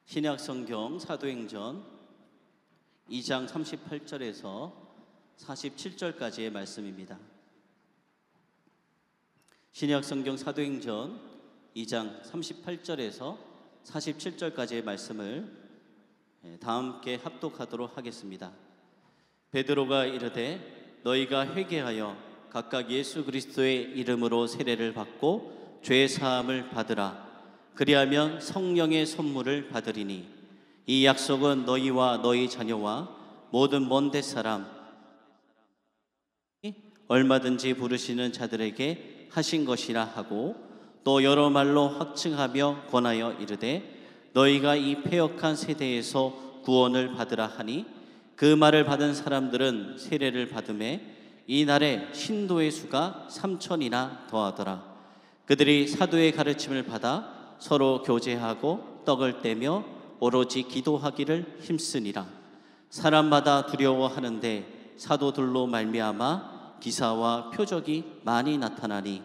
신약성경 사도행전 2장 38절에서 47절까지의 말씀입니다. 신약성경 사도행전 2장 38절에서 47절까지의 말씀을 다 함께 합독하도록 하겠습니다. 베드로가 이르되 너희가 회개하여 각각 예수 그리스도의 이름으로 세례를 받고 죄 사함을 받으라. 그리하면 성령의 선물을 받으리니 이 약속은 너희와 너희 자녀와 모든 먼 데 사람 얼마든지 부르시는 자들에게 하신 것이라 하고, 또 여러 말로 확증하며 권하여 이르되 너희가 이 패역한 세대에서 구원을 받으라 하니, 그 말을 받은 사람들은 세례를 받음에 이 날에 신도의 수가 3,000이나 더하더라. 그들이 사도의 가르침을 받아 서로 교제하고 떡을 떼며 오로지 기도하기를 힘쓰니라. 사람마다 두려워하는데 사도들로 말미암아 기사와 표적이 많이 나타나니,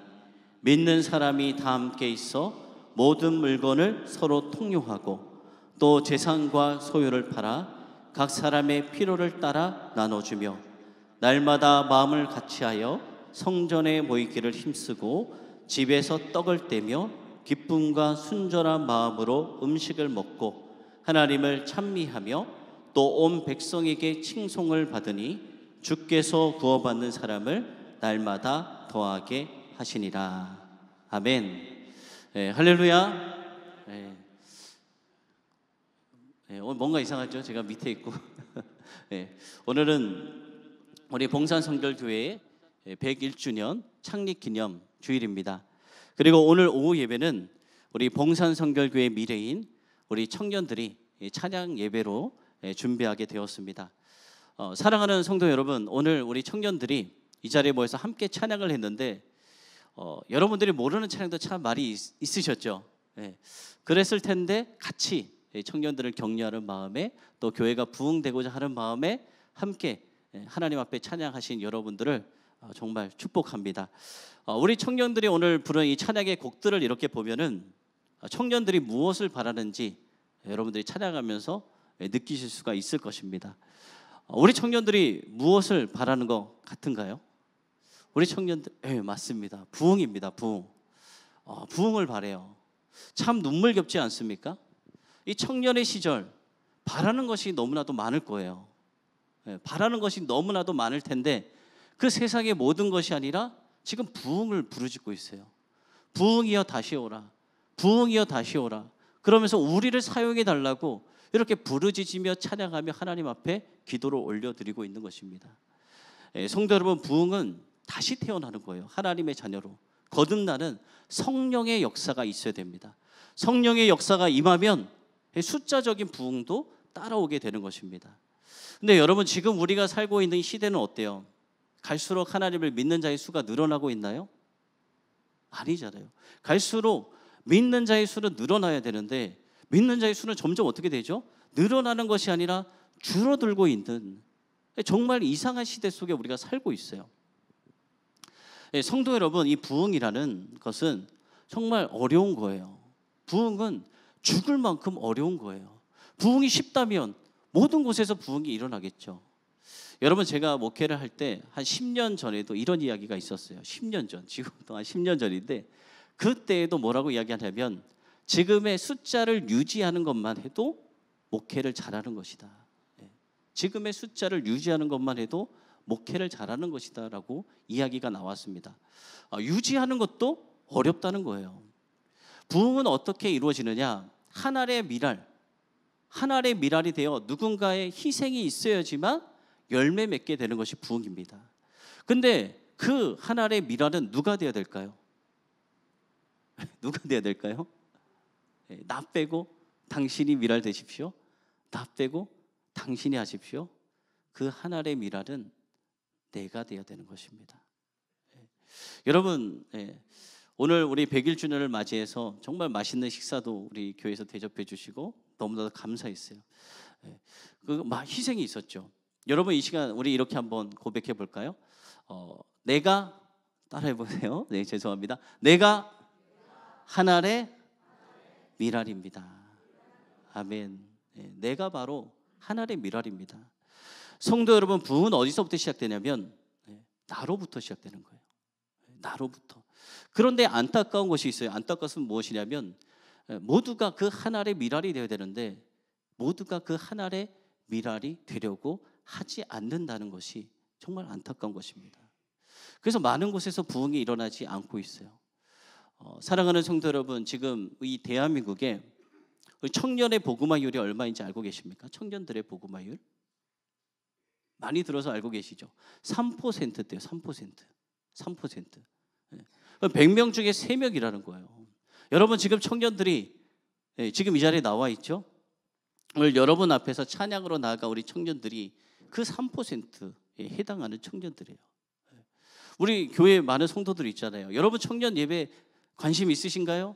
믿는 사람이 다 함께 있어 모든 물건을 서로 통용하고 또 재산과 소유를 팔아 각 사람의 필요를 따라 나눠주며 날마다 마음을 같이하여 성전에 모이기를 힘쓰고 집에서 떡을 떼며 기쁨과 순전한 마음으로 음식을 먹고 하나님을 찬미하며 또 온 백성에게 칭송을 받으니 주께서 구원받는 사람을 날마다 더하게 하시니라. 아멘. 할렐루야. 오늘 뭔가 이상하죠? 제가 밑에 있고. 오늘은 우리 봉산성결교회 101주년 창립기념 주일입니다. 그리고 오늘 오후 예배는 우리 봉산성결교회 미래인 우리 청년들이 찬양 예배로 준비하게 되었습니다. 사랑하는 성도 여러분, 오늘 우리 청년들이 이 자리에 모여서 함께 찬양을 했는데 여러분들이 모르는 찬양도 참 많이 있으셨죠. 그랬을 텐데 같이 청년들을 격려하는 마음에, 또 교회가 부흥되고자 하는 마음에 함께 하나님 앞에 찬양하신 여러분들을 정말 축복합니다. 우리 청년들이 오늘 부른 이 찬양의 곡들을 이렇게 보면은 청년들이 무엇을 바라는지 여러분들이 찬양하면서 느끼실 수가 있을 것입니다. 우리 청년들이 무엇을 바라는 것 같은가요? 우리 청년들, 맞습니다. 부흥입니다. 부흥. 부흥을 바래요. 참 눈물겹지 않습니까? 이 청년의 시절 바라는 것이 너무나도 많을 거예요. 바라는 것이 너무나도 많을 텐데 그 세상의 모든 것이 아니라 지금 부흥을 부르짖고 있어요. 부흥이여 다시 오라. 부흥이여 다시 오라. 그러면서 우리를 사용해 달라고 이렇게 부르짖으며 찬양하며 하나님 앞에 기도를 올려드리고 있는 것입니다. 성도 여러분, 부흥은 다시 태어나는 거예요. 하나님의 자녀로 거듭나는 성령의 역사가 있어야 됩니다. 성령의 역사가 임하면 숫자적인 부흥도 따라오게 되는 것입니다. 근데 여러분, 지금 우리가 살고 있는 이 시대는 어때요? 갈수록 하나님을 믿는 자의 수가 늘어나고 있나요? 아니잖아요. 갈수록 믿는 자의 수는 늘어나야 되는데 믿는 자의 수는 점점 어떻게 되죠? 늘어나는 것이 아니라 줄어들고 있는 정말 이상한 시대 속에 우리가 살고 있어요. 성도 여러분, 이 부흥이라는 것은 정말 어려운 거예요. 부흥은 죽을 만큼 어려운 거예요. 부흥이 쉽다면 모든 곳에서 부흥이 일어나겠죠. 여러분, 제가 목회를 할 때 한 10년 전에도 이런 이야기가 있었어요. 10년 전, 지금부터 한 10년 전인데 그때에도 뭐라고 이야기하냐면 지금의 숫자를 유지하는 것만 해도 목회를 잘하는 것이다. 지금의 숫자를 유지하는 것만 해도 목회를 잘하는 것이다 라고 이야기가 나왔습니다. 유지하는 것도 어렵다는 거예요. 부흥은 어떻게 이루어지느냐? 한 알의 밀알이 되어 누군가의 희생이 있어야지만 열매 맺게 되는 것이 부흥입니다. 근데 그 한 알의 밀알은 누가 되어야 될까요? 누가 되어야 될까요? 나 빼고 당신이 밀알 되십시오. 나 빼고 당신이 하십시오. 그 한 알의 밀알은 내가 되어야 되는 것입니다. 여러분, 오늘 우리 100일주년을 맞이해서 정말 맛있는 식사도 우리 교회에서 대접해 주시고 너무나도 감사했어요. 그 희생이 있었죠. 여러분, 이 시간 우리 이렇게 한번 고백해 볼까요? 내가 따라해 보세요. 네, 죄송합니다. 내가 한 알의 밀알입니다. 아멘. 내가 바로 하나님의 미랄입니다. 성도 여러분, 부흥은 어디서부터 시작되냐면 나로부터 시작되는 거예요. 나로부터. 그런데 안타까운 것이 있어요. 안타까운 것은 무엇이냐면 모두가 그 하나의 미랄이 되어야 되는데 모두가 그 하나의 미랄이 되려고 하지 않는다는 것이 정말 안타까운 것입니다. 그래서 많은 곳에서 부흥이 일어나지 않고 있어요. 사랑하는 성도 여러분, 지금 이 대한민국에 청년의 복음화율이 얼마인지 알고 계십니까? 청년들의 복음화율 많이 들어서 알고 계시죠? 3%대요. 3%. 3%. 100명 중에 3명이라는 거예요. 여러분, 지금 청년들이 지금 이 자리에 나와 있죠? 오늘 여러분 앞에서 찬양으로 나아가 우리 청년들이 그 3%에 해당하는 청년들이에요. 우리 교회에 많은 성도들이 있잖아요. 여러분 청년 예배 관심 있으신가요?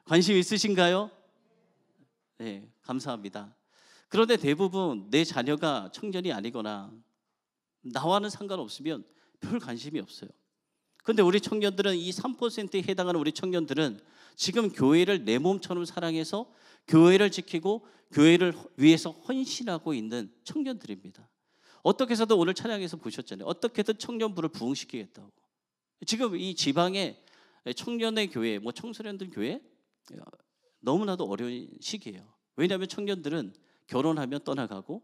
관심 있으신가요? 네, 감사합니다. 그런데 대부분 내 자녀가 청년이 아니거나 나와는 상관없으면 별 관심이 없어요. 그런데 우리 청년들은 이 3%에 해당하는 우리 청년들은 지금 교회를 내 몸처럼 사랑해서 교회를 지키고 교회를 위해서 헌신하고 있는 청년들입니다. 어떻게 해서든 오늘 찬양에서 보셨잖아요. 어떻게든 청년부를 부흥시키겠다고. 지금 이 지방의 청년의 교회, 청소년들 교회 너무나도 어려운 시기예요. 왜냐하면 청년들은 결혼하면 떠나가고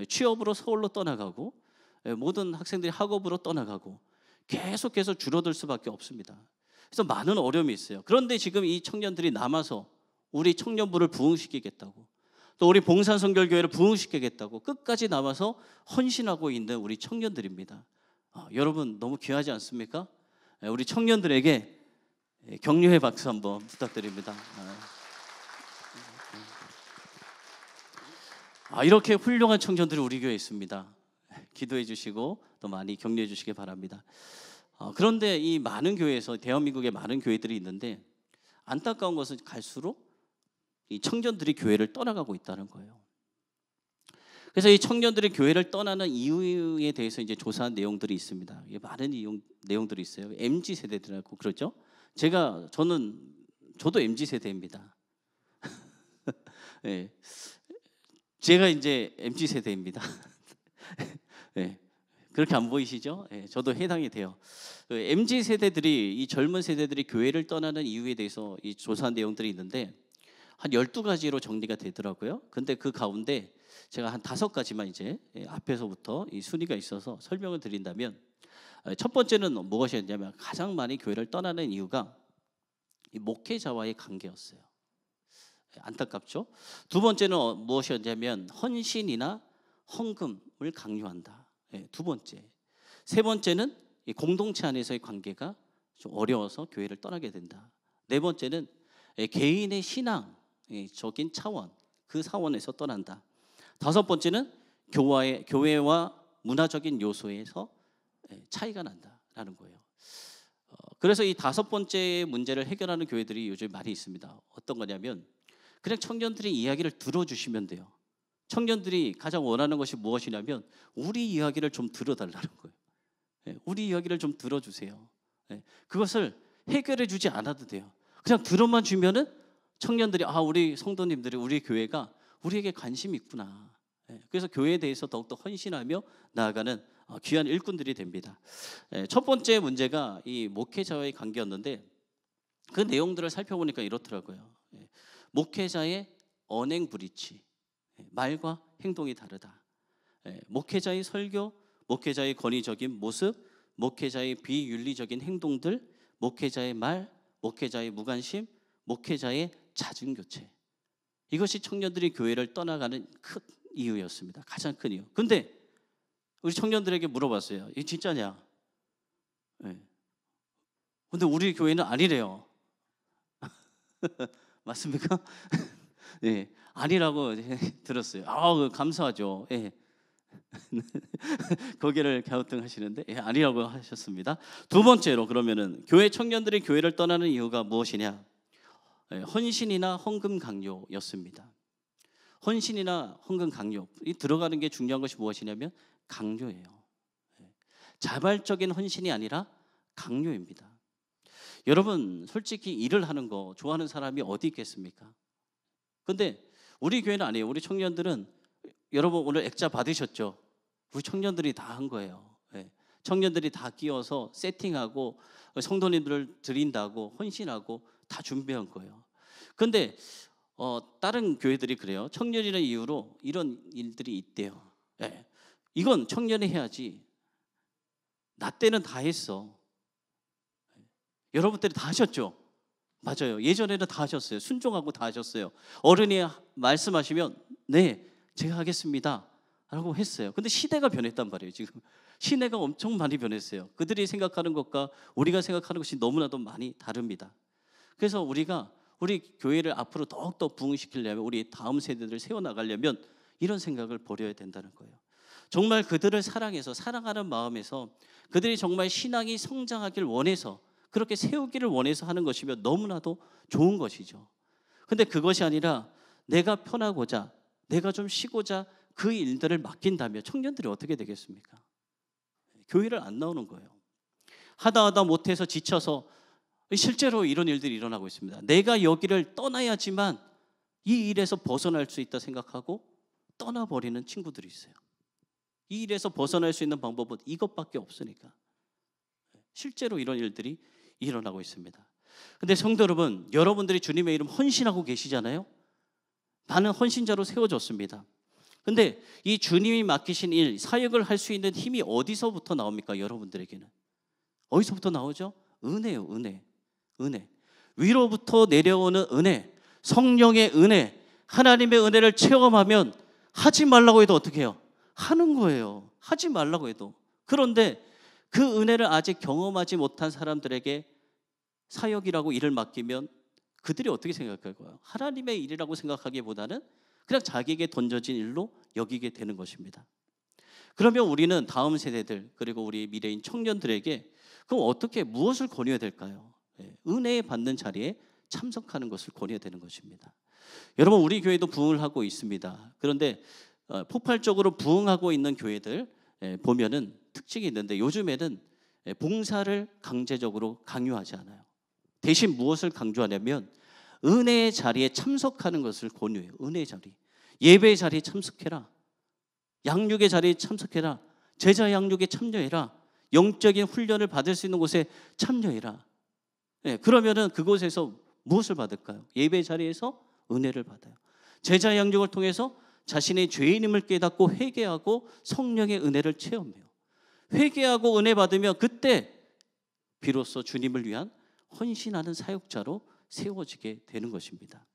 취업으로 서울로 떠나가고 모든 학생들이 학업으로 떠나가고 계속해서 줄어들 수밖에 없습니다. 그래서 많은 어려움이 있어요. 그런데 지금 이 청년들이 남아서 우리 청년부를 부흥시키겠다고 또 우리 봉산성결교회를 부흥시키겠다고 끝까지 남아서 헌신하고 있는 우리 청년들입니다. 여러분 너무 귀하지 않습니까? 우리 청년들에게 격려의 박수 한번 부탁드립니다. 이렇게 훌륭한 청년들이 우리 교회에 있습니다. 기도해 주시고 또 많이 격려해 주시기 바랍니다. 그런데 이 많은 교회에서 대한민국에 많은 교회들이 있는데 안타까운 것은 갈수록 이 청년들이 교회를 떠나가고 있다는 거예요. 그래서 이 청년들이 교회를 떠나는 이유에 대해서 이제 조사한 내용들이 있습니다. 많은 내용들이 있어요. MZ 세대들하고 그렇죠. 저도 MZ 세대입니다. 네. 제가 이제 MZ 세대입니다. 네. 그렇게 안 보이시죠? 네, 저도 해당이 돼요. MZ 세대들이 이 젊은 세대들이 교회를 떠나는 이유에 대해서 이 조사한 내용들이 있는데 한 12가지로 정리가 되더라고요. 근데 그 가운데 제가 한 5가지만 이제 앞에서부터 이 순위가 있어서 설명을 드린다면 첫 번째는 무엇이었냐면 가장 많이 교회를 떠나는 이유가 이 목회자와의 관계였어요. 안타깝죠? 두 번째는 무엇이었냐면 헌신이나 헌금을 강요한다. 두 번째. 세 번째는 이 공동체 안에서의 관계가 좀 어려워서 교회를 떠나게 된다. 네 번째는 개인의 신앙적인 차원, 그 사원에서 떠난다. 다섯 번째는 교회와 문화적인 요소에서 차이가 난다라는 거예요. 그래서 이 5번째 문제를 해결하는 교회들이 요즘 많이 있습니다. 어떤 거냐면 그냥 청년들의 이야기를 들어주시면 돼요. 청년들이 가장 원하는 것이 무엇이냐면 우리 이야기를 좀 들어달라는 거예요. 우리 이야기를 좀 들어주세요. 그것을 해결해 주지 않아도 돼요. 그냥 들어만 주면은 청년들이 우리 성도님들이 우리 교회가 우리에게 관심이 있구나. 그래서 교회에 대해서 더욱더 헌신하며 나아가는 귀한 일꾼들이 됩니다. 첫 번째 문제가 이 목회자와의 관계였는데 그 내용들을 살펴보니까 이렇더라고요. 목회자의 언행불일치, 말과 행동이 다르다. 목회자의 설교, 목회자의 권위적인 모습, 목회자의 비윤리적인 행동들, 목회자의 말, 목회자의 무관심, 목회자의 잦은 교체. 이것이 청년들이 교회를 떠나가는 큰 이유였습니다. 가장 큰 이유. 근데 우리 청년들에게 물어봤어요. 이게 진짜냐? 근데 우리 교회는 아니래요. 맞습니까? 네, 아니라고 들었어요. 감사하죠. 예. 고개를 갸우뚱하시는데 아니라고 하셨습니다. 두 번째로 그러면은 교회 청년들이 교회를 떠나는 이유가 무엇이냐? 헌신이나 헌금 강요였습니다. 헌신이나 헌금 강요. 이 들어가는 게 중요한 것이 무엇이냐면 강요예요. 자발적인 헌신이 아니라 강요입니다. 여러분 솔직히 일을 하는 거 좋아하는 사람이 어디 있겠습니까? 근데 우리 교회는 아니에요. 우리 청년들은 여러분 오늘 액자 받으셨죠? 우리 청년들이 다 한 거예요. 예. 청년들이 다 끼워서 세팅하고 성도님들을 드린다고 헌신하고 다 준비한 거예요. 근데 다른 교회들이 그래요. 청년이라는 이유로 이런 일들이 있대요. 예. 이건 청년이 해야지. 나 때는 다 했어. 여러분 때는 다 하셨죠? 맞아요. 예전에는 다 하셨어요. 순종하고 다 하셨어요. 어른이 말씀하시면 네, 제가 하겠습니다 라고 했어요. 근데 시대가 변했단 말이에요. 지금 시대가 엄청 많이 변했어요. 그들이 생각하는 것과 우리가 생각하는 것이 너무나도 많이 다릅니다. 그래서 우리 교회를 앞으로 더욱더 부흥시키려면, 우리 다음 세대들을 세워나가려면 이런 생각을 버려야 된다는 거예요. 정말 그들을 사랑해서, 사랑하는 마음에서, 그들이 정말 신앙이 성장하길 원해서, 그렇게 세우기를 원해서 하는 것이면 너무나도 좋은 것이죠. 근데 그것이 아니라 내가 편하고자, 내가 좀 쉬고자 그 일들을 맡긴다면 청년들이 어떻게 되겠습니까? 교회를 안 나오는 거예요. 하다 못해서 지쳐서, 실제로 이런 일들이 일어나고 있습니다. 내가 여기를 떠나야지만 이 일에서 벗어날 수 있다 생각하고 떠나버리는 친구들이 있어요. 이 일에서 벗어날 수 있는 방법은 이것밖에 없으니까. 실제로 이런 일들이 일어나고 있습니다. 근데 성도 여러분, 여러분들이 주님의 이름 헌신하고 계시잖아요. 많은 헌신자로 세워졌습니다. 근데 이 주님이 맡기신 일, 사역을 할 수 있는 힘이 어디서부터 나옵니까? 여러분들에게는 어디서부터 나오죠? 은혜요. 은혜. 위로부터 내려오는 은혜, 성령의 은혜, 하나님의 은혜를 체험하면 하지 말라고 해도 어떻게 해요? 하는 거예요. 하지 말라고 해도. 그런데 그 은혜를 아직 경험하지 못한 사람들에게 사역이라고 일을 맡기면 그들이 어떻게 생각할까요? 하나님의 일이라고 생각하기보다는 그냥 자기에게 던져진 일로 여기게 되는 것입니다. 그러면 우리는 다음 세대들, 그리고 우리 미래인 청년들에게 그럼 어떻게, 무엇을 권해야 될까요? 은혜 받는 자리에 참석하는 것을 권해야 되는 것입니다. 여러분, 우리 교회도 부흥을 하고 있습니다. 그런데 폭발적으로 부흥하고 있는 교회들 보면은 특징이 있는데, 요즘에는 봉사를 강제적으로 강요하지 않아요. 대신 무엇을 강조하냐면 은혜의 자리에 참석하는 것을 권유해요. 은혜의 자리, 예배의 자리에 참석해라, 양육의 자리에 참석해라, 제자 양육에 참여해라, 영적인 훈련을 받을 수 있는 곳에 참여해라. 그러면은 그곳에서 무엇을 받을까요? 예배의 자리에서 은혜를 받아요. 제자 양육을 통해서 자신의 죄인임을 깨닫고 회개하고 성령의 은혜를 체험해요. 회개하고 은혜 받으면 그때 비로소 주님을 위한 헌신하는 사역자로 세워지게 되는 것입니다.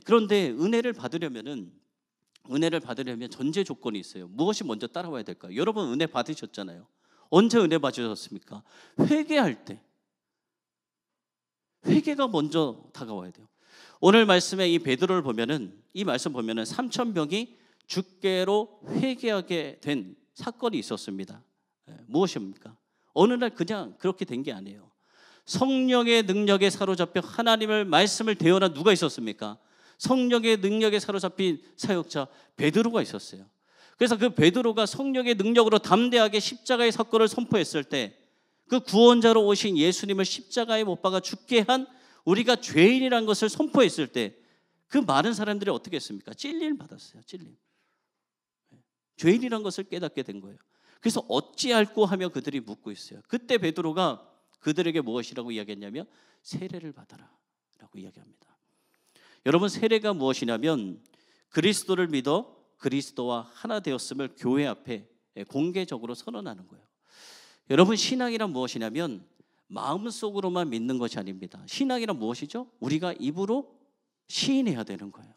그런데 은혜를 받으려면 전제 조건이 있어요. 무엇이 먼저 따라와야 될까요? 여러분 은혜 받으셨잖아요. 언제 은혜 받으셨습니까? 회개할 때. 회개가 먼저 다가와야 돼요. 오늘 말씀에 이 베드로를 보면은, 이 말씀 보면은 3,000명이 주께로 회개하게 된 사건이 있었습니다. 무엇입니까? 어느 날 그냥 그렇게 된 게 아니에요. 성령의 능력에 사로잡혀 하나님을 말씀을 대언한 누가 있었습니까? 성령의 능력에 사로잡힌 사역자 베드로가 있었어요. 그래서 그 베드로가 성령의 능력으로 담대하게 십자가의 사건을 선포했을 때, 그 구원자로 오신 예수님을 십자가에 못 박아 죽게 한 우리가 죄인이라는 것을 선포했을 때 그 많은 사람들이 어떻게 했습니까? 찔림 받았어요. 찔림. 죄인이라는 것을 깨닫게 된 거예요. 그래서 어찌할꼬 하며 그들이 묻고 있어요. 그때 베드로가 그들에게 무엇이라고 이야기했냐면 세례를 받아라 라고 이야기합니다. 여러분, 세례가 무엇이냐면 그리스도를 믿어 그리스도와 하나 되었음을 교회 앞에 공개적으로 선언하는 거예요. 여러분, 신앙이란 무엇이냐면 마음속으로만 믿는 것이 아닙니다. 신앙이란 무엇이죠? 우리가 입으로 시인해야 되는 거예요.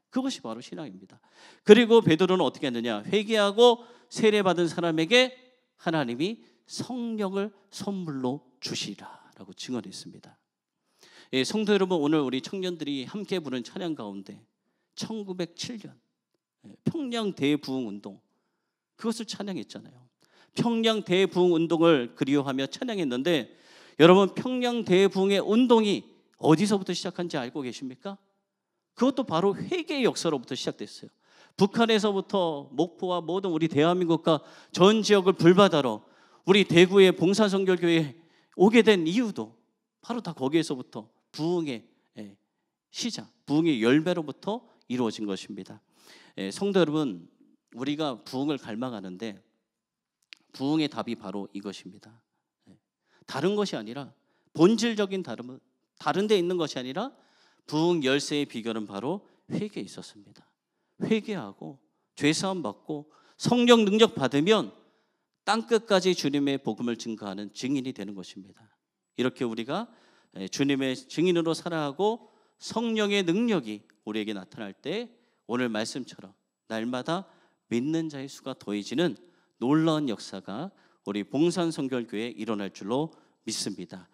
그것이 바로 신앙입니다. 그리고 베드로는 어떻게 했느냐? 회개하고 세례받은 사람에게 하나님이 성령을 선물로 주시라라고 증언했습니다. 성도 여러분, 오늘 우리 청년들이 함께 부른 찬양 가운데 1907년 평양 대부흥운동, 그것을 찬양했잖아요. 평양 대부흥운동을 그리워하며 찬양했는데, 여러분 평양 대부흥의 운동이 어디서부터 시작한지 알고 계십니까? 그것도 바로 회개의 역사로부터 시작됐어요. 북한에서부터 목포와 모든 우리 대한민국과 전 지역을 불바다로 우리 대구의 봉사선결교회에 오게 된 이유도 바로 다 거기에서부터 부흥의 시작, 부흥의 열매로부터 이루어진 것입니다. 성도 여러분, 우리가 부흥을 갈망하는데 부흥의 답이 바로 이것입니다. 다른 것이 아니라, 본질적인 다름은 다른 데 있는 것이 아니라 부흥 열쇠의 비결은 바로 회개에 있었습니다. 회개하고 죄사함 받고 성령 능력 받으면 땅끝까지 주님의 복음을 증거하는 증인이 되는 것입니다. 이렇게 우리가 주님의 증인으로 살아가고 성령의 능력이 우리에게 나타날 때 오늘 말씀처럼 날마다 믿는 자의 수가 더해지는 놀라운 역사가 우리 봉산성결교회에 일어날 줄로 믿습니다.